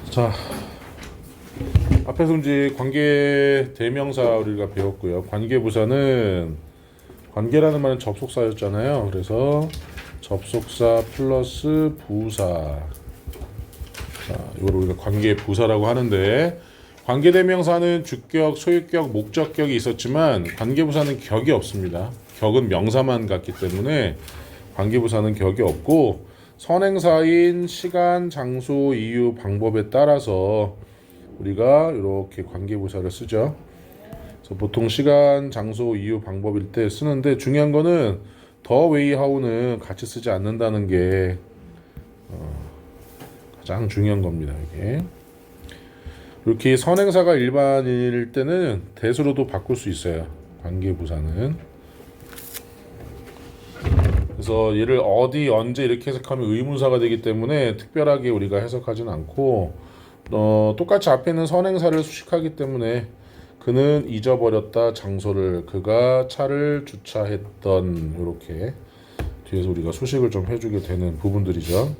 자, 앞에서 이제 관계 대명사 우리가 배웠고요. 관계부사는 관계라는 말은 접속사였잖아요. 그래서 접속사 플러스 부사. 자, 이걸 우리가 관계부사라고 하는데, 관계대명사는 주격, 소유격, 목적격이 있었지만 관계부사는 격이 없습니다. 격은 명사만 같기 때문에 관계부사는 격이 없고, 선행사인 시간, 장소, 이유, 방법에 따라서 우리가 이렇게 관계부사를 쓰죠. 그래서 보통 시간, 장소, 이유, 방법일 때 쓰는데, 중요한 거는 더, 웨이, 하우는 같이 쓰지 않는다는 게 가장 중요한 겁니다. 이게 이렇게 선행사가 일반일 때는 대수로도 바꿀 수 있어요. 관계부사는. 그래서 얘를 어디, 언제 이렇게 해석하면 의문사가 되기 때문에 특별하게 우리가 해석하지는 않고, 똑같이 앞에 있는 선행사를 수식하기 때문에 그는 잊어버렸다 장소를, 그가 차를 주차했던, 이렇게 뒤에서 우리가 수식을 좀 해주게 되는 부분들이죠.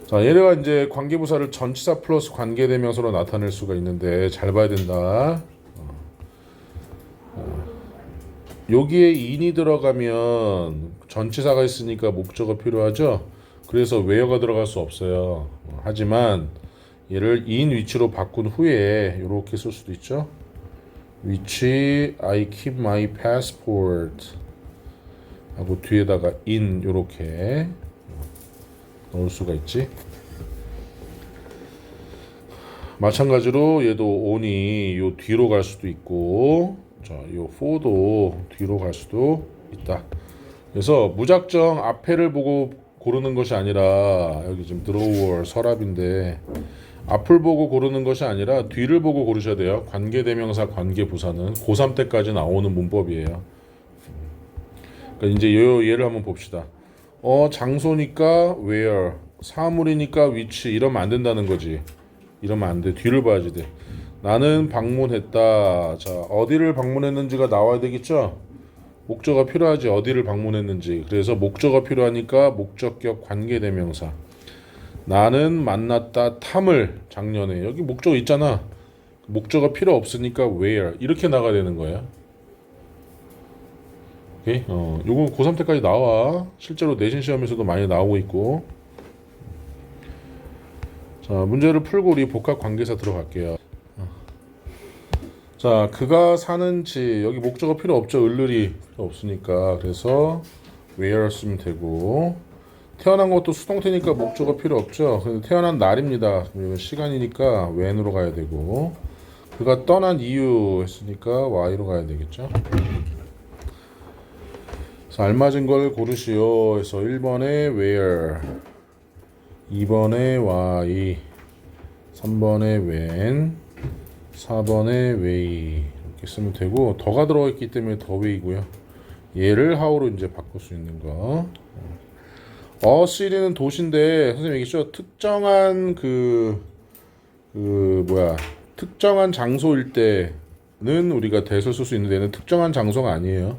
자, 얘가 이제 관계부사를 전치사 플러스 관계대명사로 나타낼 수가 있는데 잘 봐야 된다. 여기에 in이 들어가면 전치사가 있으니까 목적어 필요하죠. 그래서 where가 들어갈 수 없어요. 하지만 얘를 in 위치로 바꾼 후에 이렇게 쓸 수도 있죠. which I keep my passport 하고 뒤에다가 in 이렇게 넣을 수가 있지. 마찬가지로 얘도 on이 요 뒤로 갈 수도 있고, 자, 요 for도 뒤로 갈 수도 있다. 그래서 무작정 앞에를 보고 고르는 것이 아니라, 여기 지금 drawer 서랍인데 앞을 보고 고르는 것이 아니라 뒤를 보고 고르셔야 돼요. 관계대명사, 관계부사는 고3 때까지 나오는 문법이에요. 그러니까 이제 요 예를 한번 봅시다. 장소니까 where, 사물이니까 which, 이러면 안 된다는 거지. 이러면 안 돼. 뒤를 봐야지 돼. 나는 방문했다. 자, 어디를 방문했는지가 나와야 되겠죠? 목적어가 필요하지. 어디를 방문했는지. 그래서 목적어가 필요하니까 목적격 관계대명사. 나는 만났다 탐을 작년에. 여기 목적어 있잖아. 목적어 필요 없으니까 where, 이렇게 나가야 되는 거야. 오케이? 요거 고3 때까지 나와. 실제로 내신 시험에서도 많이 나오고 있고. 자, 문제를 풀고 우리 복합 관계사 들어갈게요. 자, 그가 사는지, 여기 목적어 필요 없죠. 을을이 필요 없으니까. 그래서 where 쓰면 되고, 태어난 것도 수동태니까 목적어 필요 없죠. 근데 태어난 날입니다. 시간이니까 when으로 가야 되고, 그가 떠난 이유 했으니까 why로 가야 되겠죠. 그래서 알맞은 걸 고르시오 해서 1번에 where, 2번에 why, 3번에 when, 4번에 way 이렇게 쓰면 되고, 더가 들어가 있기 때문에 더 way고요. 얘를 how로 이제 바꿀 수 있는 거. 시리는 도시인데 선생님 얘기했죠. 특정한 특정한 장소일 때는 우리가 대서 쓸 수 있는데 얘는 특정한 장소가 아니에요.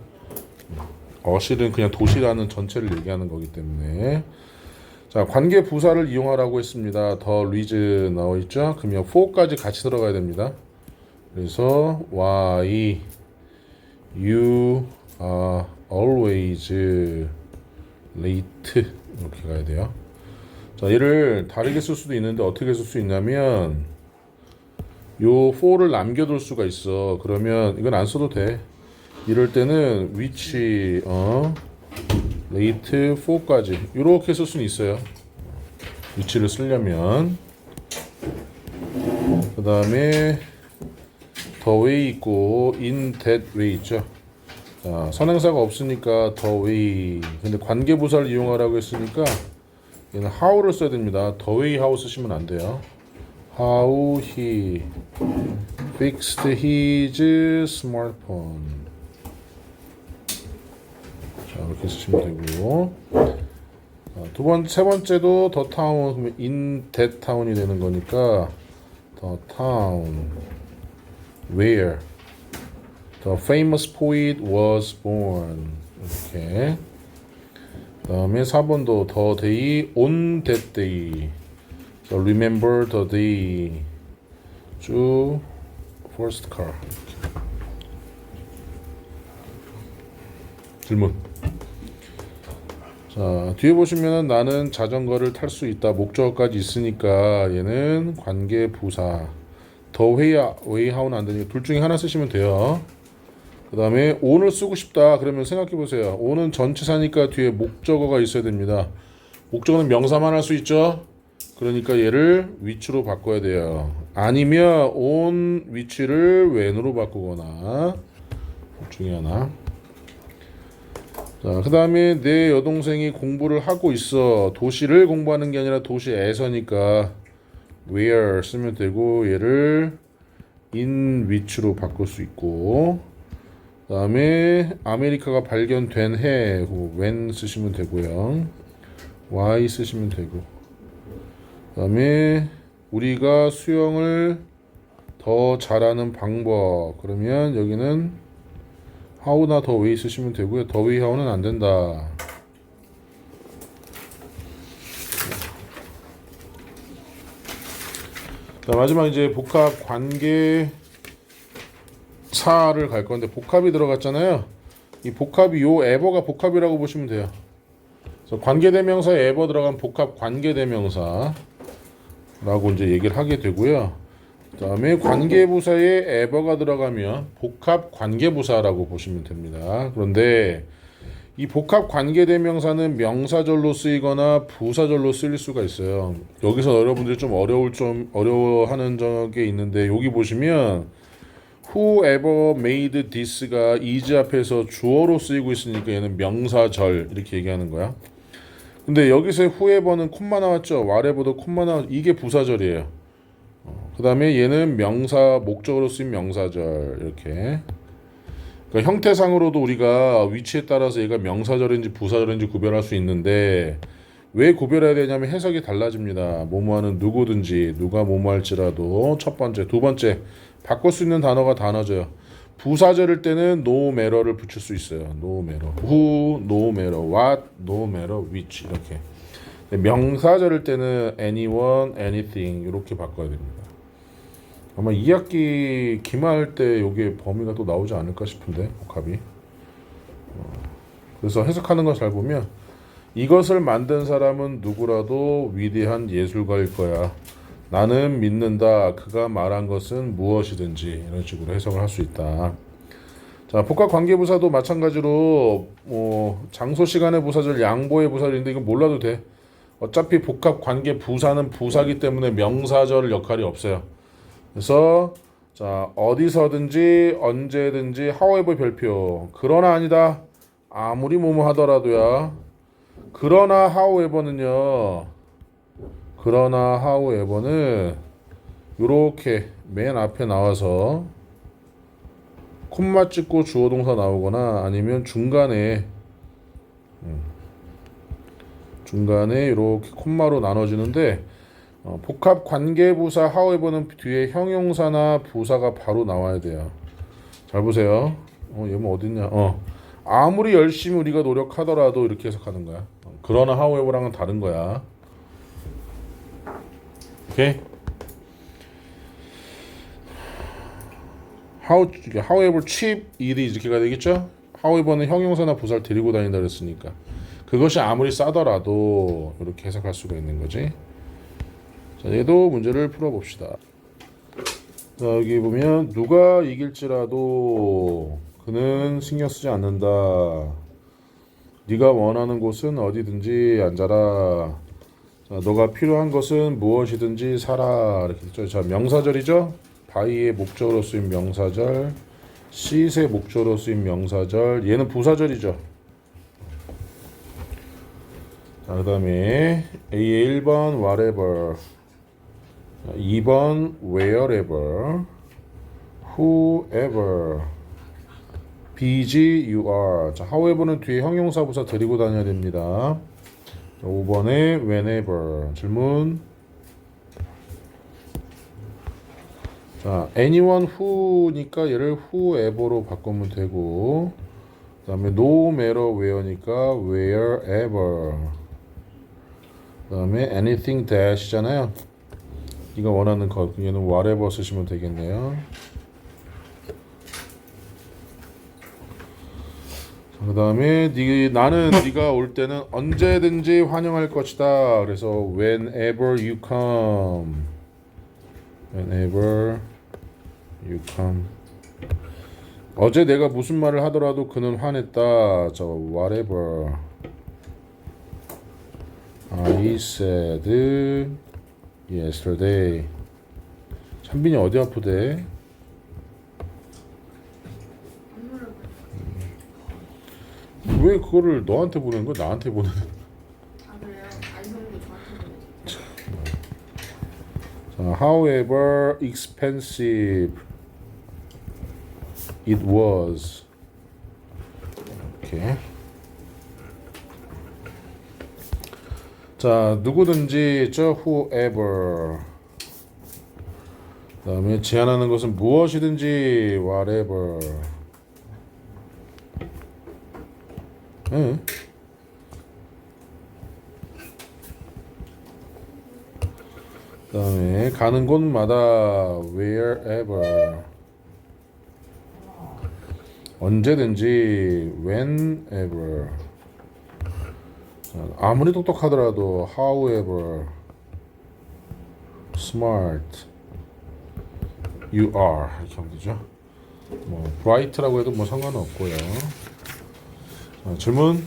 시리는 그냥 도시라는 전체를 얘기하는 거기 때문에. 자, 관계 부사를 이용하라고 했습니다. 더 리즈 나와 있죠. 그러면 for까지 같이 들어가야 됩니다. 그래서 why you are always late 이렇게 가야 돼요. 자, 얘를 다르게 쓸 수도 있는데 어떻게 쓸 수 있냐면 요 for를 남겨둘 수가 있어. 그러면 이건 안 써도 돼. 이럴 때는 which late for까지 이렇게 쓸 수는 있어요. 위치를 쓰려면. 그 다음에 the way 있고 in that way 있죠. 자, 선행사가 없으니까 the way. 근데 관계부사를 이용하라고 했으니까 얘는 how를 써야 됩니다. the way how 쓰시면 안 돼요. How he fixed his smartphone. 자, 이렇게 쓰시면 되고, 세 번째도 the town, 그러면 in that town이 되는 거니까 the town where the famous poet was born. 이렇게. 그 다음에 4번도 the day on that day. So remember the day. 쭉 first car. 질문. 자, 뒤에 보시면은 나는 자전거를 탈 수 있다. 목적어까지 있으니까 얘는 관계 부사. 더 웨이 하우는 안 되니까 둘 중에 하나 쓰시면 돼요. 그 다음에 on을 쓰고 싶다. 그러면 생각해 보세요. on은 전치사니까 뒤에 목적어가 있어야 됩니다. 목적어는 명사만 할 수 있죠. 그러니까 얘를 which로 바꿔야 돼요. 아니면 on which를 when으로 바꾸거나 둘 중에 하나. 자, 그 다음에 내 여동생이 공부를 하고 있어. 도시를 공부하는 게 아니라 도시에서니까 where 쓰면 되고 얘를 in which로 바꿀 수 있고, 그 다음에 아메리카가 발견된 해 when 쓰시면 되고요. why 쓰시면 되고, 그 다음에 우리가 수영을 더 잘하는 방법 그러면 여기는 how나 더 way 쓰시면 되고요. 더 way how는 안 된다. 자, 마지막 이제 복합 관계사를 갈 건데 복합이 들어갔잖아요. 이 복합이 요 ever가 복합이라고 보시면 돼요. 그래서 관계대명사에 ever 들어간 복합 관계대명사라고 이제 얘기를 하게 되고요. 그 다음에 관계부사에 ever가 들어가면 복합 관계부사라고 보시면 됩니다. 그런데 이 복합 관계대명사는 명사절로 쓰이거나 부사절로 쓰일 수가 있어요. 여기서 여러분들이 좀 어려워하는 적이 있는데 여기 보시면 whoever made this가 is 앞에서 주어로 쓰이고 있으니까 얘는 명사절 이렇게 얘기하는 거야. 근데 여기서 whoever는 콤마 나왔죠. whatever도 콤마 나왔죠. 이게 부사절이에요. 그 다음에 얘는 명사 목적으로 쓰인 명사절 이렇게. 그러니까 형태상으로도 우리가 위치에 따라서 얘가 명사절인지 부사절인지 구별할 수 있는데 왜 구별해야 되냐면 해석이 달라집니다. 뭐뭐하는 누구든지 누가 뭐뭐할지라도 첫 번째, 두 번째 바꿀 수 있는 단어가 단어져요. 부사절일 때는 no matter를 붙일 수 있어요. no matter, who, no matter what, no matter which 이렇게. 명사절일 때는 anyone, anything 이렇게 바꿔야 됩니다. 아마 2학기 기말할 때 요게 범위가 또 나오지 않을까 싶은데 복합이. 그래서 해석하는 거 잘 보면 이것을 만든 사람은 누구라도 위대한 예술가일 거야. 나는 믿는다. 그가 말한 것은 무엇이든지 이런 식으로 해석을 할 수 있다. 자, 복합 관계부사도 마찬가지로 장소 시간의 부사절, 양보의 부사절인데 이건 몰라도 돼. 어차피 복합 관계 부사는 부사기 때문에 명사절 역할이 없어요. 그래서 자, 어디서든지 언제든지 however 별표. 그러나 아니다. 아무리 뭐뭐 하더라도야. 그러나 however는 요렇게 맨 앞에 나와서 콤마 찍고 주어 동사 나오거나 아니면 중간에 이렇게 콤마로 나눠지는데 복합 관계부사 however는 뒤에 형용사나 부사가 바로 나와야 돼요. 잘 보세요. 얘는 어딨냐? 아무리 열심히 우리가 노력하더라도 이렇게 해석하는 거야. 그러나 however랑은 다른 거야. 오케이? however cheap it is 이렇게 가야 되겠죠? however는 형용사나 부사를 데리고 다닌다 그랬으니까 그것이 아무리 싸더라도 이렇게 해석할 수가 있는 거지. 자, 얘도 문제를 풀어봅시다. 자, 여기 보면 누가 이길지라도 그는 신경 쓰지 않는다. 네가 원하는 곳은 어디든지 앉아라. 자, 너가 필요한 것은 무엇이든지 사라. 이렇게 됐죠. 자, 명사절이죠. 바이의 목적으로 쓰인 명사절, 시의 목적으로 쓰인 명사절. 얘는 부사절이죠. 자, 그 다음에 A의 1번 whatever, 2번 wherever, whoever, BGUR. 자, however는 뒤에 형용사 부사 데리고 다녀야 됩니다. 자, 5번에 whenever. 질문. 자, anyone who니까 얘를 whoever로 바꾸면 되고, 그 다음에 no matter where니까 wherever. 그 다음에 anything that이잖아요. 네가 원하는 것, 얘는 whatever 쓰시면 되겠네요. 그 다음에 나는 네가 올 때는 언제든지 환영할 것이다. 그래서 whenever you come. whenever you come. 어제 내가 무슨 말을 하더라도 그는 화냈다. 저 whatever I said yesterday. 찬빈이 어디 아프대? 왜 그거를 너한테 보내는 거야? 나한테 보내는? 아 그래요? 안성도 저한테 보내죠. 자, however expensive it was. 이렇게. 자, 누구든지 저 whoever. 그다음에 제안하는 것은 무엇이든지 whatever. 응. 그다음에 가는 곳마다 wherever. 언제든지 whenever. 아무리 똑똑하더라도 however smart you are 이렇게 하면 되죠. 뭐 bright라고 해도 뭐 상관은 없고요. 자, 질문.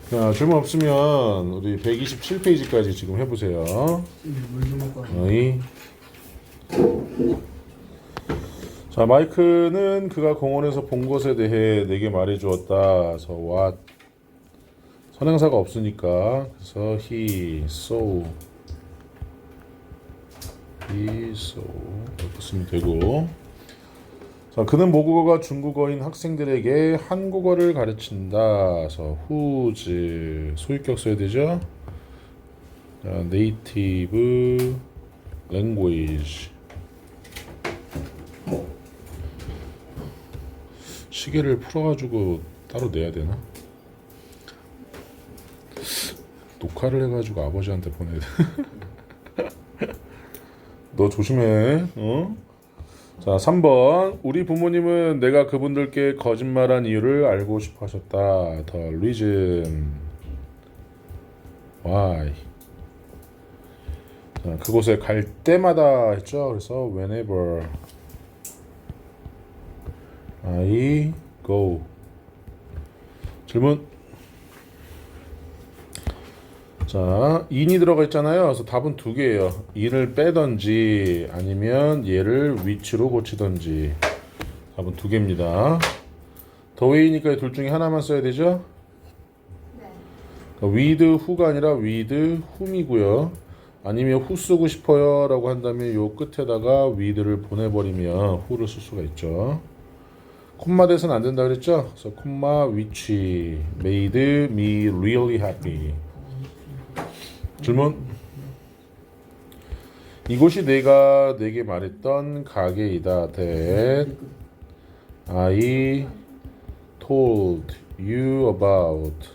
자, 질문 없으면 우리 127페이지까지 지금 해보세요. 어이. 자, 마이크는 그가 공원에서 본 것에 대해 내게 말해주었다. 그래서 what 선행사가 없으니까 그래서 he saw 이렇게 쓰면 되고. 자, 그는 모국어가 중국어인 학생들에게 한국어를 가르친다. 그래서 whose 소유격 써야 되죠. 자, native language. 시계를 풀어가지고 따로 내야 되나? 녹화를 해가지고 아버지한테 보내야 돼. 너 조심해. 어? 자, 3번. 우리 부모님은 내가 그분들께 거짓말한 이유를 알고 싶어 하셨다. The reason why. 자, 그곳에 갈 때마다 했죠. 그래서 whenever I go. 질문. 자, in이 들어가 있잖아요. 그래서 답은 두 개예요. in을 빼던지 아니면 얘를 which로 고치던지. 답은 두 개입니다. the way니까 둘 중에 하나만 써야 되죠. 네. 그러니까 with who가 아니라 with whom이고요. 아니면 who 쓰고 싶어요 라고 한다면 요 끝에다가 with를 보내버리면 who를 쓸 수가 있죠. 콤마 대서는 안 된다 그랬죠. 그래서 콤마 which made me really happy. 질문. 이곳이 내가 내게 말했던 가게이다. That I told you about.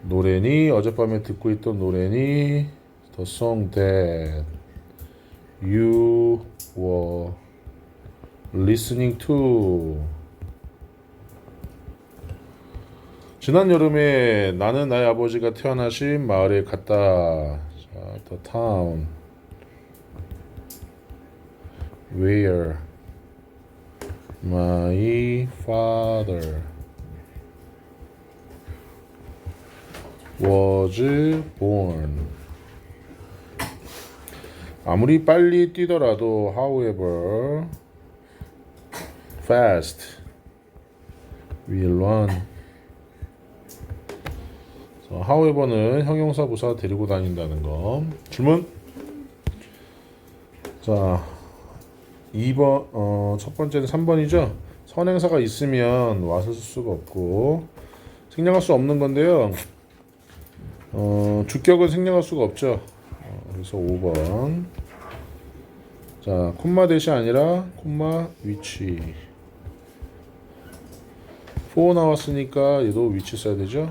노래니 어젯밤에 듣고 있던 노래니 The song that you were listening to. 지난 여름에 나는 나의 아버지가 태어나신 마을에 갔다. 자, the town where my father was born. 아무리 빨리 뛰더라도 however fast we run. however는 형용사 부사 데리고 다닌다는 거. 질문. 자, 2번 첫 번째는 3번이죠. 선행사가 있으면 what을 쓸 수가 없고 생략할 수 없는 건데요. 주격은 생략할 수가 없죠. 그래서 5번. 자, 콤마 대시 아니라 콤마 위치. for 나왔으니까 얘도 위치 써야 되죠.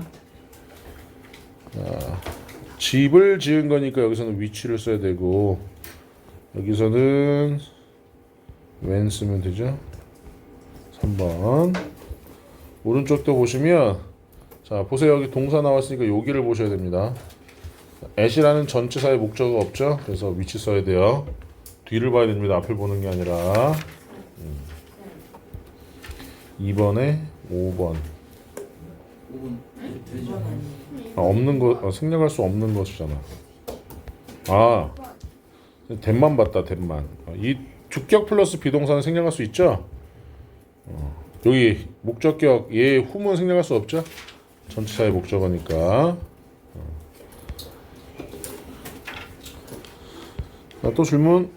자, 집을 지은 거니까 여기서는 위치를 써야 되고 여기서는 when 쓰면 되죠. 3번. 오른쪽도 보시면 자 보세요. 여기 동사 나왔으니까 여기를 보셔야 됩니다. at이라는 전치사의 목적어가 없죠. 그래서 위치 써야 돼요. 뒤를 봐야 됩니다. 앞을 보는 게 아니라. 2번에 5번. 5분 되지 않아요? 없는 거 생략할 수 없는 것이잖아. 아, 댐만 봤다. 댐만. 이 주격 플러스 비동사는 생략할 수 있죠. 여기 목적격 얘 후문 생략할 수 없죠. 전치사의 목적어니까. 또 질문?